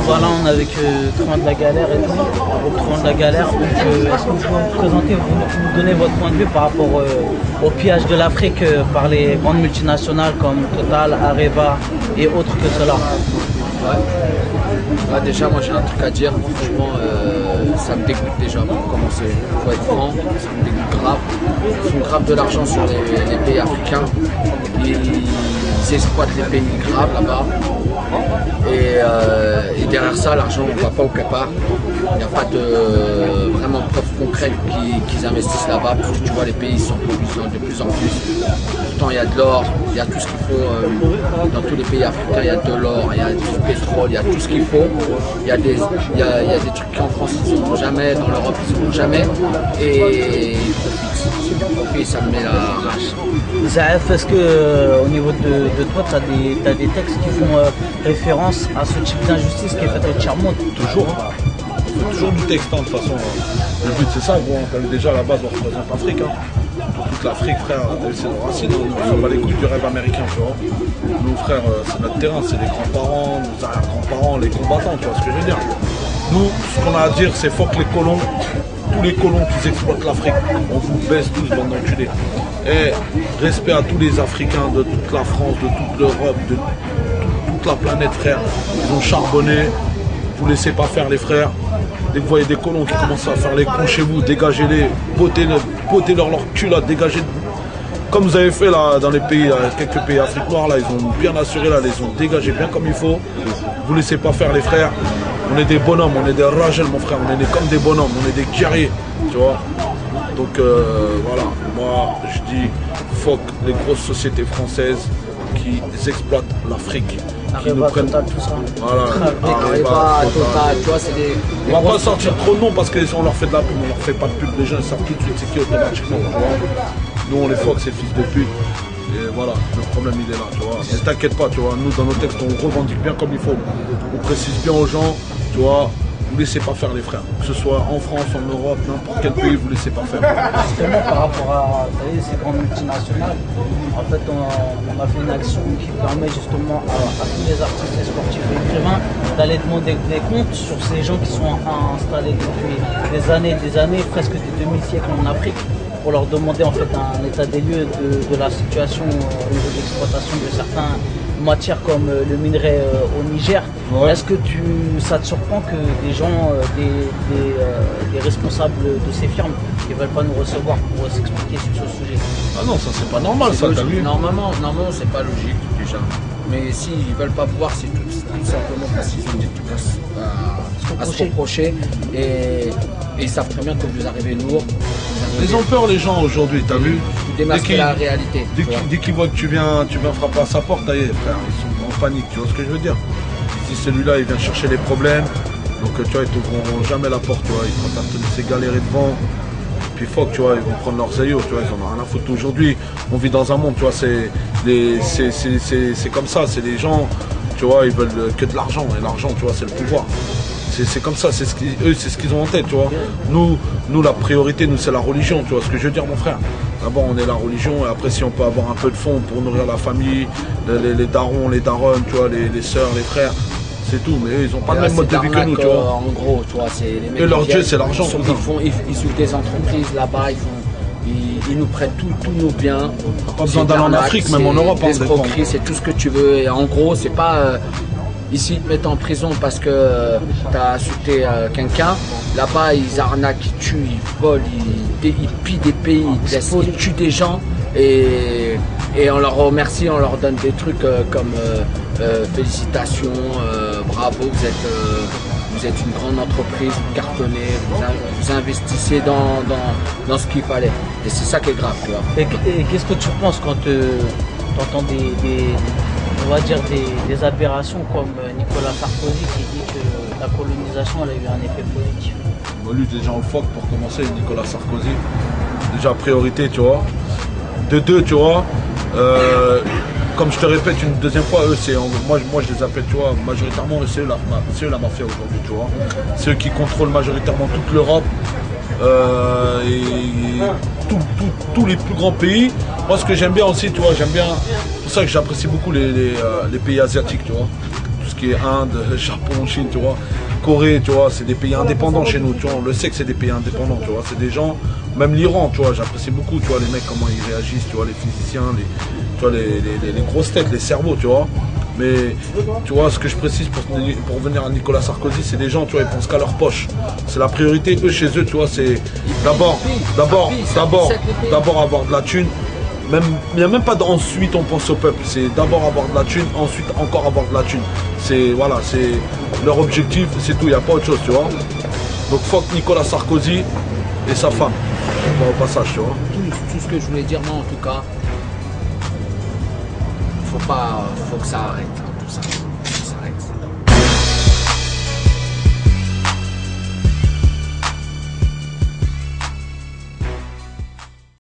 voilà, on est avec Truand de la Galère et tout, au Truand de la Galère. Donc, est-ce que vous pouvez vous présenter, vous donner votre point de vue par rapport au pillage de l'Afrique par les grandes multinationales comme Total, Areva et autres que cela? Ouais, déjà, moi j'ai un truc à dire. Franchement, ça me dégoûte déjà pour commencer. Il faut être franc, ça me dégoûte grave. Ils font grave de l'argent sur les pays africains. Ils exploitent les pays graves là-bas. Et derrière ça, l'argent ne va pas au Qatar. Il n'y a pas de vraiment preuve concrète qu'ils investissent là-bas. Parce que tu vois, les pays sont de plus en plus. Pourtant, il y a de l'or, il y a tout ce qu'il faut. Dans tous les pays africains, il y a de l'or, il y a du pétrole, il y a tout ce qu'il faut. Il y a des trucs qu'en France, ils n'auront jamais, dans l'Europe, ils n'auront jamais. Et ils profitent. Et ça me met la rage. Zaef, est-ce que au niveau de toi, tu as des textes qui font référence à ce type d'injustice qui est faite au tiers-monde? Toujours. Toujours du texte, de toute façon. Le but c'est ça, gros. Déjà à la base on représente l'Afrique. Toute l'Afrique, frère, c'est nos racines. On s'en bat les couilles du rêve américain, tu vois. Nous, frère, c'est notre terrain, c'est les grands-parents, nos arrière-grands-parents, les combattants, tu vois ce que je veux dire. Nous, ce qu'on a à dire, c'est fuck les colons. Tous les colons qui exploitent l'Afrique, on vous baisse tous, bande d'enculés. Et respect à tous les Africains de toute la France, de toute l'Europe, de toute la planète, frère. Ils ont charbonné, vous laissez pas faire les frères. Dès que vous voyez des colons qui commencent à faire les cons chez vous, dégagez-les, potez leur cul là, dégagez. Comme vous avez fait là dans les pays, quelques pays Afrique noire là, ils ont bien assuré là, ils ont dégagé bien comme il faut. Vous laissez pas faire les frères. On est des bonhommes, on est des Rachel mon frère, on est comme des bonhommes, on est des guerriers, tu vois. Donc voilà, moi je dis fuck les grosses sociétés françaises qui exploitent l'Afrique. Qui nous prennent Total, tout ça. Voilà. Areva, Total, tu vois, c'est des. On va pas sortir trop de noms parce qu'on leur fait de la pub, on leur fait pas de pub, les gens ils savent tout de suite c'est qui automatiquement, tu vois. Nous on les fuck, c'est fils de pute. Et voilà, le problème il est là, tu vois. Mais t'inquiète pas, tu vois, nous dans nos textes on revendique bien comme il faut. On précise bien aux gens, tu vois, vous laissez pas faire les frères. Que ce soit en France, en Europe, n'importe quel pays, vous laissez pas faire. Justement, par rapport à ces grandes multinationales, en fait, on a fait une action qui permet justement à tous les artistes et sportifs et écrivains d'aller demander des comptes sur ces gens qui sont installés depuis des années, presque des demi-siècles en Afrique, pour leur demander en fait un état des lieux de la situation au niveau de l'exploitation de certaines matières comme le minerai au Niger. Ouais. Est-ce que ça te surprend que des gens, des responsables de ces firmes ne veulent pas nous recevoir pour s'expliquer sur ce sujet? Ah non, ça c'est pas normal, ça t'as vu? Normalement c'est pas logique déjà. Mais s'ils veulent pas voir, c'est tout simplement parce qu'ils ont des trucs à se reprocher et ils savent très bien que vous arrivez lourd. Ils ont peur les gens aujourd'hui, t'as vu? Vous démasquez la réalité. Dès qu'ils voient que tu viens frapper à sa porte, ça y est, frère, ils sont en panique, tu vois ce que je veux dire? Si celui-là il vient chercher les problèmes, donc tu vois, ils t'ouvriront jamais la porte, tu vois, ils vont te laisser galérer devant. Puis fuck, tu vois, ils vont prendre leurs aïeux, tu vois, ils en ont rien à foutre. Aujourd'hui, on vit dans un monde, tu vois, c'est comme ça, c'est les gens, tu vois, ils veulent que de l'argent, et l'argent, tu vois, c'est le pouvoir. C'est comme ça, eux, c'est ce qu'ils ont en tête, tu vois. Nous, la priorité, nous, c'est la religion, tu vois ce que je veux dire, mon frère. D'abord, on est la religion, et après, si on peut avoir un peu de fonds pour nourrir la famille, les darons, les daronnes, tu vois, les sœurs, les frères, c'est tout. Mais eux, ils n'ont pas le même mode de vie que nous, tu vois. En gros, tu vois, c'est les mecs. Et leur Dieu, c'est l'argent. Ils suivent des entreprises là-bas, ils nous prêtent tous nos biens. Pas besoin d'aller en Afrique, même en Europe. L'escroquerie, c'est tout ce que tu veux. Et en gros, c'est pas. Ici, ils te mettent en prison parce que tu as insulté quelqu'un. Là-bas, ils arnaquent, ils tuent, ils volent, ils pillent des pays, ils tuent des gens. Et on leur remercie, on leur donne des trucs comme félicitations, bravo, vous êtes une grande entreprise, vous cartonnez, vous investissez dans ce qu'il fallait. Et c'est ça qui est grave, tu vois. Et qu'est-ce que tu penses quand tu entends on va dire des aberrations comme Nicolas Sarkozy qui dit que la colonisation elle a eu un effet positif? Lui déjà en fuck pour commencer, Nicolas Sarkozy. Déjà priorité, tu vois. De deux, tu vois. Comme je te répète une deuxième fois, eux c'est moi je les appelle, tu vois, majoritairement c'est eux la mafia aujourd'hui, tu vois. C'est eux qui contrôlent majoritairement toute l'Europe. Et tous les plus grands pays. Moi ce que j'aime bien aussi, tu vois, c'est pour ça que j'apprécie beaucoup les pays asiatiques, tu vois. Tout tout ce qui est Inde, Japon, Chine, tu vois, Corée, tu vois, c'est des pays indépendants chez nous, tu vois, on le sait que c'est des pays indépendants, tu vois, c'est des gens, même l'Iran, tu vois, j'apprécie beaucoup, tu vois, les mecs, comment ils réagissent, tu vois, les physiciens, tu vois, les grosses têtes, les cerveaux, tu vois. Mais tu vois, ce que je précise pour revenir à Nicolas Sarkozy, c'est des gens, tu vois, ils pensent qu'à leur poche. C'est la priorité, eux, chez eux, tu vois, c'est d'abord avoir de la thune. Il n'y a même pas d'ensuite on pense au peuple, c'est d'abord avoir de la thune, ensuite encore avoir de la thune. C'est voilà, c'est leur objectif, c'est tout, il n'y a pas autre chose, tu vois. Donc fuck Nicolas Sarkozy et sa femme, au passage, tu vois. Tout ce que je voulais dire, moi en tout cas, faut que ça arrête, hein, tout ça.